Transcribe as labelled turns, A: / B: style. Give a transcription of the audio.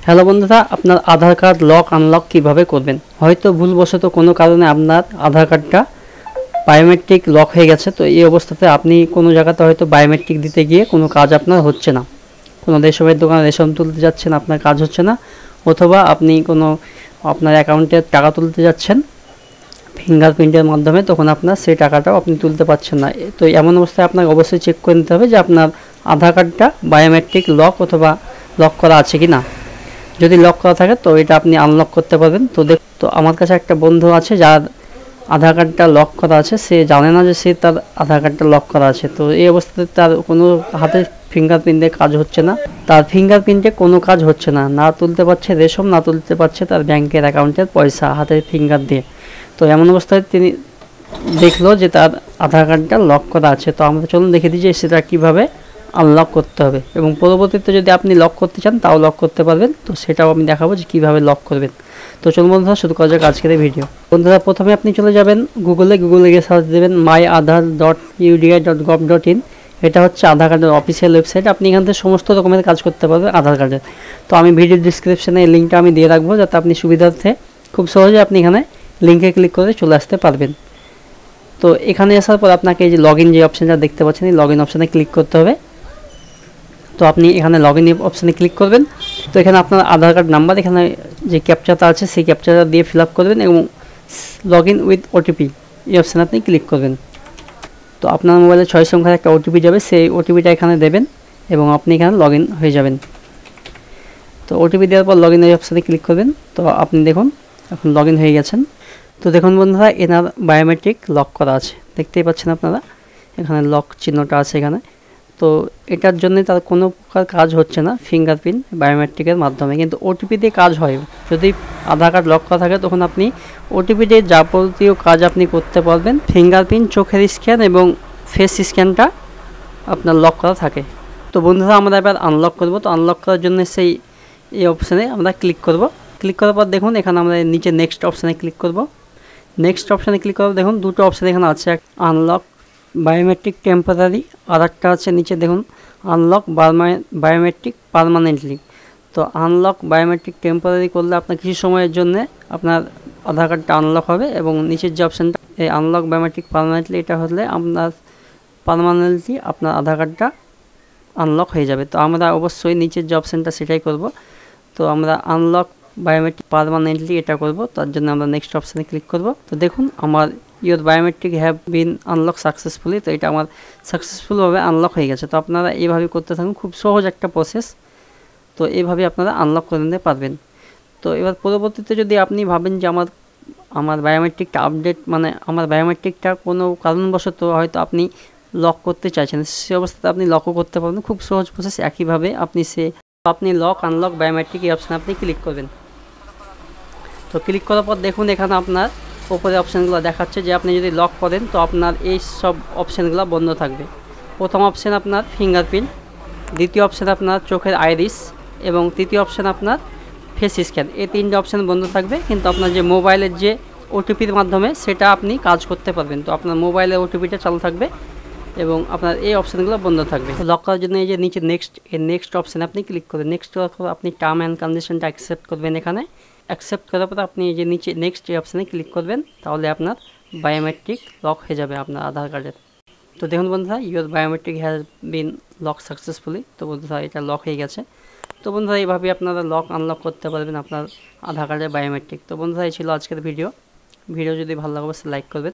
A: Hello বন্ধুরা, আপনার আধার card lock unlock কিভাবে করবেন। হয়তো ভুলবশত কোনো কারণে আপনার আধার কার্ডটা বায়োমেট্রিক লক হয়ে গেছে। তো এই অবস্থাতে আপনি কোনো জায়গাতে হয়তো বায়োমেট্রিক দিতে গিয়ে কোনো কাজ আপনার হচ্ছে না, কোনো রেশমের দোকানে রেশম তুলতে যাচ্ছেন, আপনার কাজ হচ্ছে না, অথবা আপনি কোনো আপনার অ্যাকাউন্টে টাকা তুলতে যাচ্ছেন ফিঙ্গারপ্রিন্টের মাধ্যমে, তখন আপনার সেই টাকাটাও আপনি তুলতে পারছেন না। তো এমন অবস্থায় আপনাকে অবশ্যই চেক করে নিতে হবে যে আপনার আধার কার্ডটা বায়োমেট্রিক লক অথবা লক করা আছে কি না। যদি লক করা থাকে তো এটা আপনি আনলক করতে পারবেন। তো আমার কাছে একটা বন্ধু আছে যার আধার কার্ডটা লক করা আছে, সে জানে না যে সে তার আধার কার্ডটা লক করা আছে। তো এই অবস্থাতে তার কোনো হাতে ফিঙ্গারপ্রিন্টে কাজ হচ্ছে না, তার ফিঙ্গারপ্রিন্টে কোনো কাজ হচ্ছে না, না তুলতে পারছে রেশম, না তুলতে পারছে তার ব্যাংকের অ্যাকাউন্টের পয়সা হাতের ফিঙ্গার দিয়ে। তো এমন অবস্থায় তিনি দেখলো যে তার আধার কার্ডটা লক করা আছে। তো আমরা চলুন দেখে দিই যে সেটা কীভাবে আনলক করতে হবে, এবং পরবর্তীতে যদি আপনি লক করতে চান তাও লক করতে পারবেন। তো সেটাও আমি দেখাবো যে কীভাবে লক করবেন। তো চলুন বন্ধুরা, শুরু করা যাক আজকের এই ভিডিও। বন্ধুরা, প্রথমে আপনি চলে যাবেন গুগলে গিয়ে সার্চ দেবেন myAadhar.udi.gov.in। এটা হচ্ছে আধার কার্ডের অফিসিয়াল ওয়েবসাইট। আপনি এখান থেকে সমস্ত রকমের কাজ করতে পারবেন আধার কার্ডের। তো আমি ভিডিও ডিসক্রিপশানে এই লিঙ্কটা আমি দিয়ে রাখবো, যাতে আপনি সুবিধার্থে খুব সহজে আপনি এখানে লিঙ্কে ক্লিক করে চলে আসতে পারবেন। তো এখানে আসার পর আপনাকে এই যে লগ ইন যে অপশানটা দেখতে পাচ্ছেন, এই লগ ইন অপশানে ক্লিক করতে হবে। তো আপনি এখানে লগ ইন অপশানে ক্লিক করবেন। তো এখানে আপনার আধার কার্ড নাম্বার, এখানে যে ক্যাপচাটা আছে সেই ক্যাপচাটা দিয়ে ফিল আপ করবেন, এবং লগ ইন উইথ ওটিপি এই অপশানে আপনি ক্লিক করবেন। তো আপনার মোবাইলে 6 সংখ্যার একটা ওটিপি যাবে, সেই ওটিপিটা এখানে দেবেন এবং আপনি এখানে লগ ইন হয়ে যাবেন। তো ওটিপি দেওয়ার পর লগ ইন এই অপশানে ক্লিক করবেন। তো আপনি দেখুন এখন লগ ইন হয়ে গেছেন। তো দেখুন বন্ধুরা, এনার বায়োমেট্রিক লক করা আছে, দেখতেই পাচ্ছেন আপনারা, এখানে লক চিহ্নটা আছে এখানে। তো এটার জন্য তার কোনো প্রকার কাজ হচ্ছে না ফিঙ্গারপ্রিন্ট বায়োমেট্রিকের মাধ্যমে, কিন্তু ওটিপি দিয়ে কাজ হয়। যদি আধার কার্ড লক করা থাকে তখন আপনি ওটিপি দিয়ে যাবতীয় কাজ আপনি করতে পারবেন। ফিঙ্গারপ্রিন্ট, চোখের স্ক্যান এবং ফেস স্ক্যানটা আপনার লক করা থাকে। তো বন্ধুরা, আমরা এবার আনলক করব। তো আনলক করার জন্য এই অপশানে আমরা ক্লিক করব। ক্লিক করার পর দেখুন এখানে আমরা নিচে নেক্সট অপশানে ক্লিক করব। নেক্সট অপশানে ক্লিক করব, দেখুন দুটো অপশান এখানে আছে, আনলক বায়োমেট্রিক টেম্পোরারি, আর একটা আছে নিচে দেখুন আনলক বায়োমেট্রিক পার্মানেন্টলি। তো আনলক বায়োমেট্রিক টেম্পোরারি করলে আপনার কিছু সময়ের জন্য আপনার আধার কার্ডটা আনলক হবে, এবং নিচের যে অপশানটা এই আনলক বায়োমেট্রিক পার্মানেন্টলি, এটা হলে আপনার পার্মানেন্টলি আপনার আধার কার্ডটা আনলক হয়ে যাবে। তো আমরা অবশ্যই নিচের যে অপশানটা সেটাই করব। তো আমরা আনলক বায়োমেট্রিক পার্মানেন্টলি এটা করব, তার জন্য আমরা নেক্সট অপশানে ক্লিক করব। তো দেখুন আমার your biometric have been unlock successfully, তো এটা আমার সাকসেসফুলভাবে আনলক হয়ে গেছে। তো আপনারা এইভাবে করতে থাকুন, খুব সহজ একটা প্রসেস। তো এইভাবে আপনারা আনলক করে নিতে পারবেন। তো এবার পরবর্তীতে যদি আপনি ভাবেন যে আমার বায়োমেট্রিকটা আপডেট, মানে আমার বায়োমেট্রিকটা কোনো কারণবশত হয়তো আপনি লক করতে চাইছেন, সে অবস্থাতে আপনি লকও করতে পারবেন। খুব সহজ প্রসেস, একইভাবে আপনি লক আনলক বায়োমেট্রিক এই অপশানে আপনি ক্লিক করবেন। তো ক্লিক করার পর দেখুন এখানে আপনার ওপরে অপশানগুলো দেখাচ্ছে যে আপনি যদি লক করেন তো আপনার এই সব অপশানগুলো বন্ধ থাকবে। প্রথম অপশান আপনার ফিঙ্গারপ্রিন্ট, দ্বিতীয় অপশান আপনার চোখের আইরিস, এবং তৃতীয় অপশান আপনার ফেস স্ক্যান। এই তিনটে অপশান বন্ধ থাকবে, কিন্তু আপনার যে মোবাইলের যে ওটিপির মাধ্যমে সেটা আপনি কাজ করতে পারবেন। তো আপনার মোবাইলের ওটিপিটা চালু থাকবে এবং আপনার এই অপশানগুলো বন্ধ থাকবে। লক করার জন্য এই যে নিচে নেক্সট অপশানে আপনি ক্লিক করবেন। নেক্সট করার পর আপনি টার্ম অ্যান্ড কন্ডিশনটা অ্যাকসেপ্ট করবেন। এখানে অ্যাকসেপ্ট করার পর আপনি এই যে নিচে নেক্সট এই অপশানে ক্লিক করবেন, তাহলে আপনার বায়োমেট্রিক লক হয়ে যাবে আপনার আধার কার্ডের। তো দেখুন বন্ধুরা, your biometric has been lock successfully. তো বন্ধুরা, এটা লক হয়ে গেছে। তো বন্ধুরা, এইভাবে আপনারা লক আনলক করতে পারবেন আপনার আধার কার্ডের বায়োমেট্রিক। তো বন্ধুরা, এই ছিল আজকের ভিডিও যদি ভালো লাগে অবশ্যই লাইক করবেন।